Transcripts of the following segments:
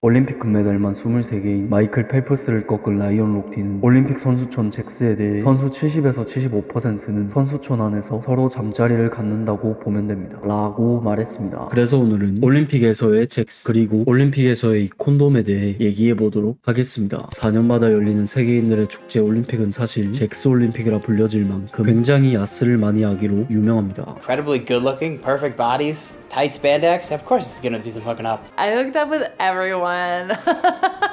올림픽 금메달만 23개인 마이클 펠프스를 꺾은 라이언 록티는 올림픽 선수촌 잭스에 대해 선수 70에서 75%는 선수촌 안에서 서로 잠자리를 갖는다고 보면 됩니다. 라고 말했습니다. 그래서 오늘은 올림픽에서의 잭스 그리고 올림픽에서의 이 콘돔에 대해 얘기해보도록 하겠습니다. 4년마다 열리는 세계인들의 축제 올림픽은 사실 잭스 올림픽이라 불려질 만큼 굉장히 야스를 많이 하기로 유명합니다. Incredibly good looking, perfect bodies, tight spandex. Of course it's gonna be some hooking up. I hooked up with everyone.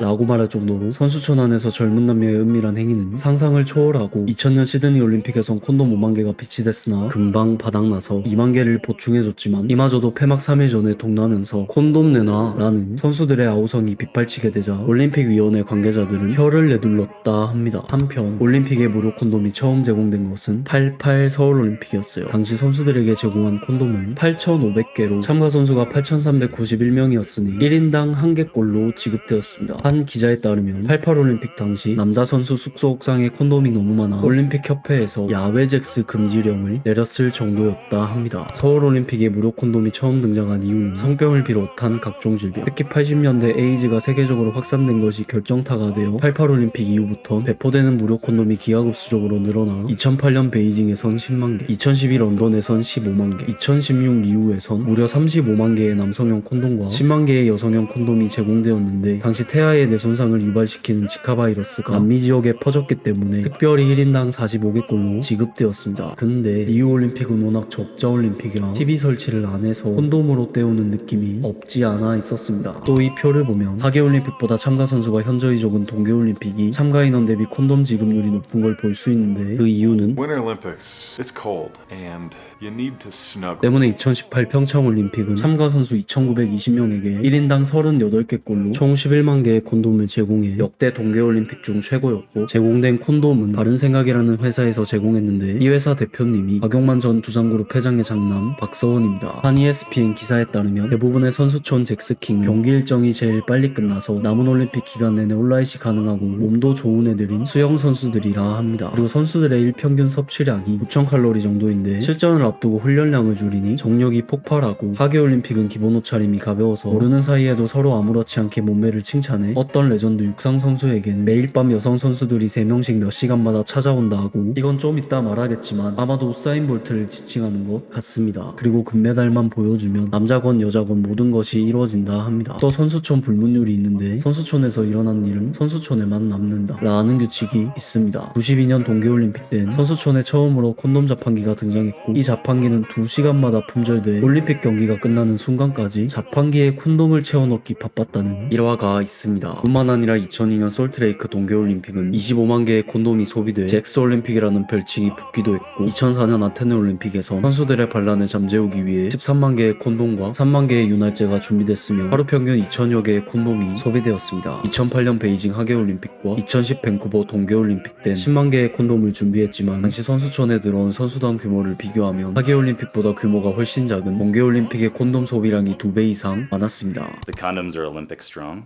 라고 말할 정도로 선수촌 안에서 젊은 남녀의 은밀한 행위는 상상을 초월하고 2000년 시드니 올림픽에선 콘돔 5만 개가 비치됐으나 금방 바닥나서 2만 개를 보충해줬지만 이마저도 폐막 3일 전에 동나면서 콘돔 내놔 라는 선수들의 아우성이 빗발치게 되자 올림픽위원회 관계자들은 혀를 내둘렀다 합니다. 한편 올림픽에 무료 콘돔이 처음 제공된 것은 88 서울올림픽이었어요. 당시 선수들에게 제공한 콘돔은 8,500개로 참가 선수가 8,391명이었으니 1인당 1개꼴로 지급되었습니다. 한 기자에 따르면 88올림픽 당시 남자 선수 숙소 옥상에 콘돔이 너무 많아 올림픽 협회에서 야외 잭스 금지령을 내렸을 정도였다 합니다. 서울올림픽에 무료 콘돔이 처음 등장한 이유는 성병을 비롯한 각종 질병, 특히 80년대 에이즈가 세계적으로 확산된 것이 결정타가 되어 88올림픽 이후부터 배포되는 무료 콘돔이 기하급수적으로 늘어나 2008년 베이징에선 10만 개, 2012 런던에선 15만 개, 2016 리우에선 무려 35만 개의 남성용 콘돔과 10만 개의 여성용 콘돔이 제공되었는데 당시 태아의 뇌 손상을 유발시키는 지카 바이러스가 남미 지역에 퍼졌기 때문에 특별히 1인당 45개꼴로 지급되었습니다. 근데 리우올림픽은 워낙 적자 올림픽이라 TV 설치를 안 해서 콘돔으로 때우는 느낌이 없지 않아 있었습니다. 또 이 표를 보면 하계올림픽보다 참가 선수가 현저히 적은 동계올림픽이 참가 인원 대비 콘돔 지급률이 높은 걸 볼 수 있는데 그 이유는 Winter Olympics, it's cold and you need to snuggle. 때문에 2018 평창올림픽은 참가 선수 2,920명에게 1인당 38개 꼴로 총 11만 개의 콘돔을 제공해 역대 동계올림픽 중 최고였고 제공된 콘돔은 바른생각이라는 회사에서 제공했는데 이 회사 대표님이 박용만 전 두산그룹 회장의 장남 박서원입니다. 한 ESPN 기사에 따르면 대부분의 선수촌 잭스킹은 경기 일정이 제일 빨리 끝나서 남은 올림픽 기간 내내 온라인이 가능하고 몸도 좋은 애들인 수영 선수들이라 합니다. 그리고 선수들의 일평균 섭취량이 9,000칼로리 정도인데 실전을 앞두고 훈련량을 줄이니 정력이 폭발하고 하계올림픽은 기본 옷차림이 가벼워서 모르는 사이에도 서로 아무렇지 않게 몸매를 칭찬해 어떤 레전드 육상 선수에게는 매일 밤 여성 선수들이 3명씩 몇 시간마다 찾아온다 하고 이건 좀 이따 말하겠지만 아마도 우사인 볼트를 지칭하는 것 같습니다. 그리고 금메달만 보여주면 남자건 여자건 모든 것이 이루어진다 합니다. 또 선수촌 불문율이 있는데 선수촌에서 일어난 일은 선수촌에만 남는다 라는 규칙이 있습니다. 92년 동계올림픽 땐 선수촌에 처음으로 콘돔 자판기가 등장했고 이 자판기는 2시간마다 품절돼 올림픽 경기가 끝나는 순간까지 자판기에 콘돔을 채워넣기 바빴다는 일화가 있습니다. 뿐만 아니라 2002년 솔트레이크 동계올림픽은 25만 개의 콘돔이 소비돼 잭스 올림픽이라는 별칭이 붙기도 했고 2004년 아테네 올림픽에서 선수들의 반란을 잠재우기 위해 13만 개의 콘돔과 3만 개의 윤활제가 준비됐으며 하루 평균 2천여 개의 콘돔이 소비되었습니다. 2008년 베이징 하계올림픽과 2010 밴쿠버 동계올림픽 땐 10만 개의 콘돔을 준비했지만 당시 선수촌에 들어온 선수단 규모를 비교하면 하계올림픽보다 규모가 훨씬 작은 동계올림픽의 콘돔 소비량이 2배 이상 많았습니다. The condoms are Olympic strong.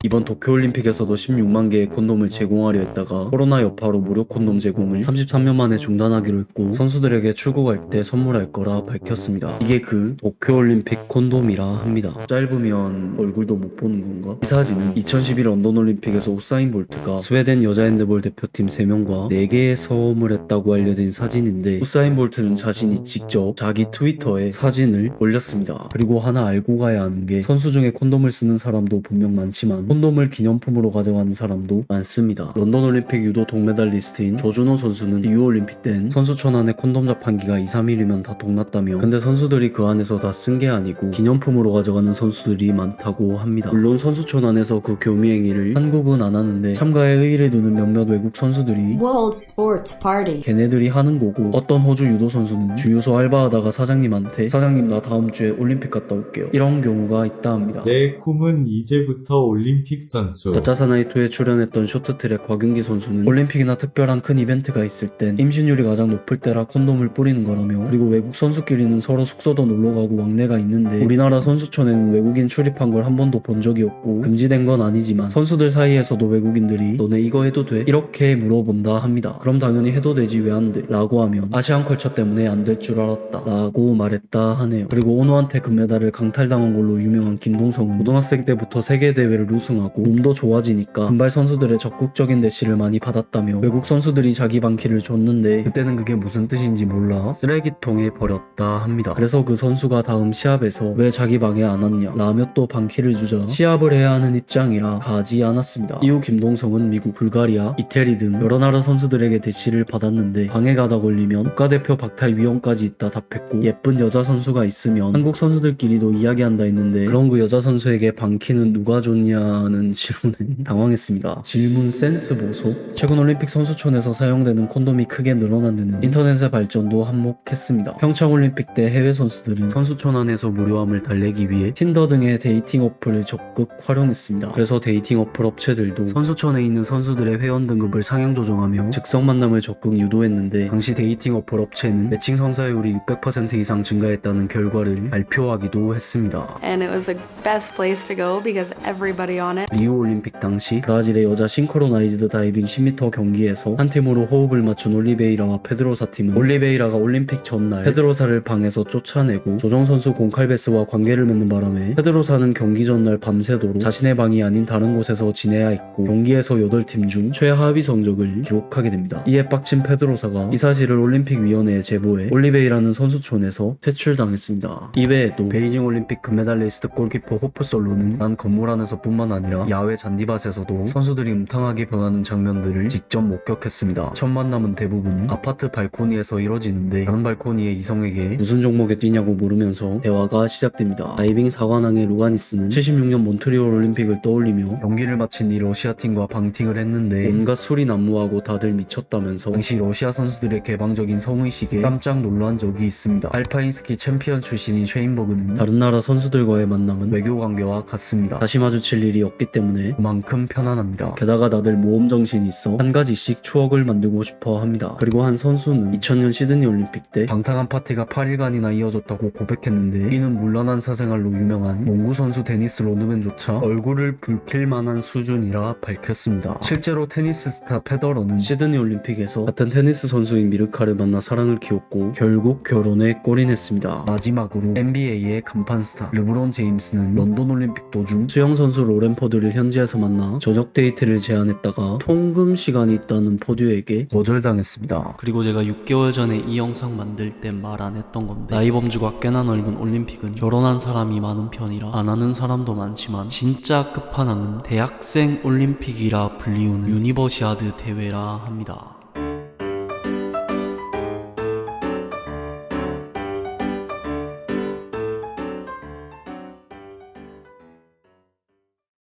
이번 도쿄올림픽에서도 16만 개의 콘돔을 제공하려 했다가 코로나 여파로 무료 콘돔 제공을 33년 만에 중단하기로 했고 선수들에게 출국할 때 선물할 거라 밝혔습니다. 이게 그 도쿄올림픽 콘돔이라 합니다. 짧으면 얼굴도 못 보는 건가? 이 사진은 2012 런던올림픽에서 우사인 볼트가 스웨덴 여자 핸드볼 대표팀 3명과 4개의 서음을 했다고 알려진 사진인데 우사인 볼트는 자신이 직접 자기 트위터에 사진을 올렸습니다. 그리고 하나 알고 가야 하는 게 선수 중에 콘돔을 쓰는 사람도 분명 많지만 콘돔을 기념품으로 가져가는 사람도 많습니다. 런던올림픽 유도 동메달리스트인 조준호 선수는 리우올림픽 땐 선수촌 안에 콘돔 자판기가 2, 3일이면 다 동났다며 근데 선수들이 그 안에서 다 쓴 게 아니고 기념품으로 가져가는 선수들이 많다고 합니다. 물론 선수촌 안에서 그 교미 행위를 한국은 안 하는데 참가에 의의를 두는 몇몇 외국 선수들이 World Sports Party. 걔네들이 하는 거고 어떤 호주 유도 선수는 주유소 알바하다가 사장님한테 사장님 나 다음 주에 올림픽 갔다 올게요 이런 경우가 있다 합니다. 내 꿈은 이제부터 올림픽 올림픽 선수. 가짜사나이2에 출연했던 쇼트트랙 곽윤기 선수는 올림픽이나 특별한 큰 이벤트가 있을 땐 임신율이 가장 높을 때라 콘돔을 뿌리는 거라며, 그리고 외국 선수끼리는 서로 숙소도 놀러가고 왕래가 있는데 우리나라 선수촌에는 외국인 출입한 걸 한 번도 본 적이 없고 금지된 건 아니지만 선수들 사이에서도 외국인들이 너네 이거 해도 돼? 이렇게 물어본다 합니다. 그럼 당연히 해도 되지 왜 안 돼? 라고 하면 아시안 컬처 때문에 안 될 줄 알았다 라고 말했다 하네요. 그리고 오노한테 금메달을 강탈당한 걸로 유명한 김동성은 고등학생 때부터 세계대회를 우승하고 몸도 좋아지니까 금발 선수들의 적극적인 대시를 많이 받았다며 외국 선수들이 자기 방키를 줬는데 그때는 그게 무슨 뜻인지 몰라 쓰레기통에 버렸다 합니다. 그래서 그 선수가 다음 시합에서 왜 자기 방에 안 왔냐 라며 또 방키를 주자 시합을 해야 하는 입장이라 가지 않았습니다. 이후 김동성은 미국, 불가리아, 이태리 등 여러 나라 선수들에게 대시를 받았는데 방에 가다 걸리면 국가대표 박탈 위험까지 있다 답했고, 예쁜 여자 선수가 있으면 한국 선수들끼리도 이야기한다 했는데 그런 그 여자 선수에게 방키는 누가 줬냐는 질문에 당황했습니다. 질문 센스 보소? 최근 올림픽 선수촌에서 사용되는 콘돔이 크게 늘어난 데는 인터넷의 발전도 한몫했습니다. 평창올림픽 때 해외 선수들은 선수촌 안에서 무료함을 달래기 위해 틴더 등의 데이팅 어플을 적극 활용했습니다. 그래서 데이팅 어플 업체들도 선수촌에 있는 선수들의 회원 등급을 상향 조정하며 즉석 만남을 적극 유도했는데, 당시 데이팅 어플 업체는 매칭 성사율이 600% 이상 증가했다는 결과를 발표하기도 했습니다. And it was the best place to go because everybody on it. 리우 올림픽 당시 브라질의 여자 싱크로나이즈드 다이빙 10m 경기에서 한 팀으로 호흡을 맞춘 올리베이라와 페드로사 팀은 올리베이라가 올림픽 전날 페드로사를 방에서 쫓아내고 조정 선수 곤칼베스와 관계를 맺는 바람에 페드로사는 경기 전날 밤새도록 자신의 방이 아닌 다른 곳에서 지내야 했고 경기에서 8팀 중 최하위 성적을 기록하게 됩니다. 이에 빡친 페드로사가 이 사실을 올림픽위원회에 제보해 올리베이라는 선수촌에서 퇴출당했습니다. 이외에도 베이징 올림픽 금메달리스트 골키퍼 호프솔로는 난 건물 안에서 뿐만 아니라 야외 잔디밭에서도 선수들이 음탕하게 변하는 장면들을 직접 목격했습니다. 첫 만남은 대부분 아파트 발코니에서 이뤄지는데 다른 발코니의 이성에게 무슨 종목에 뛰냐고 물으면서 대화가 시작됩니다. 다이빙 사관왕의 루가니스는 76년 몬트리올 올림픽을 떠올리며 경기를 마친 뒤 러시아팀과 방팅을 했는데 온갖 술이 난무하고 다들 미쳤다면서 당시 러시아 선수들의 개방적인 성의식에 깜짝 놀란 적이 있습니다. 알파인스키 챔피언 출신인 쉐인버그는 다른 나라 선수들과의 만남은 외교관계와 같습니다. 다시 마주칠 일이 없기 때문에 그만큼 편안합니다. 게다가 다들 모험정신이 있어 한 가지씩 추억을 만들고 싶어 합니다. 그리고 한 선수는 2000년 시드니 올림픽 때 방탕한 파티가 8일간이나 이어졌다고 고백했는데 이는 물란한 사생활로 유명한 농구 선수 데니스 로드맨조차 얼굴을 붉힐 만한 수준이라 밝혔습니다. 실제로 테니스 스타 페더러는 시드니 올림픽에서 같은 테니스 선수인 미르카를 만나 사랑을 키웠고 결국 결혼에 골인했습니다. 마지막으로 NBA의 간판 스타 르브론 제임스는 런던 올림픽 도중 수영 선수 로렌 퍼듀를 현지에서 만나 저녁 데이트를 제안했다가 통금 시간이 있다는 퍼듀에게 거절당했습니다. 그리고 제가 6개월 전에 이 영상 만들 때 말 안 했던 건데, 나이 범주가 꽤나 넓은 올림픽은 결혼한 사람이 많은 편이라 안 하는 사람도 많지만 진짜 끝판왕은 대학생 올림픽이라 불리우는 유니버시아드 대회라 합니다.